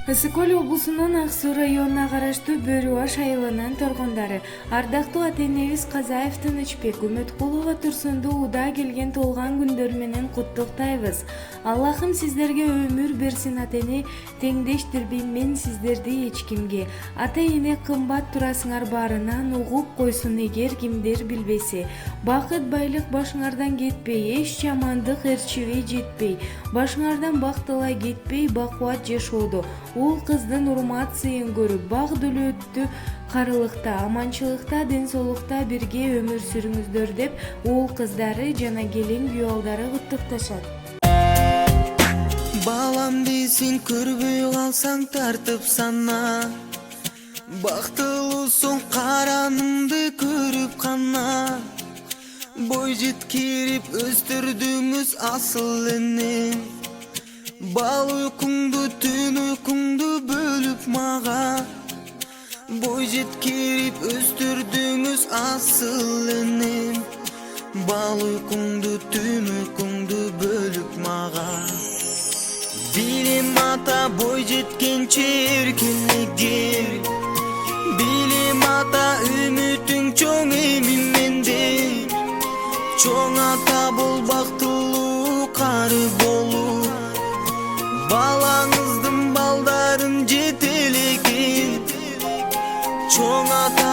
Ысык-Көл облусунун Ак Суу районуна караштуу Бөрү Аш айылынын тургундары ардактуу ата-энебиз Казаев Тынычбек, Үмүткулова Турсунду удаа келген толган күндөр менен куттуктайбыз. Аллахым сиздерге өмүр берсин ата-эне, теңдештирбейм мен сиздерди эч кимге. Ата-эне кымбат турасыңар баарынан угуп койсун эгер кимдер билбесе. Бакыт байлык башыңардан кетпей, эч жамандык ээрчибей жетпей, башыңардан бактылай кетпей бакубат жашоодо ул кыздын урмат сыйын көрүп, бак дөлөттү карылыкта, аманчылыкта, ден соолукта бирге өмүр сүрүңүздөр деп уул кыздары жана келин күйөөалдары куттукташат. Балам дейсиң көрбөй калсаң тартып сана, бактылуусуң караныңды көрүп кана. Бой жеткирип өстүрдүңүз асыл эне, бал уйкуңду түн уйкуңду бөлүп мага. Бой жеткирип өстүрдүңүз асыл эне, бал уйкуңду түн уйкуңду бөлүп мага. Билем ата бой жеткенче эркелеген, билем ата үмүтүң чоң эми менде. Чоң ата бол бактылуу кары болуу, балаңыздын балдарын жетелеген. Чоң ата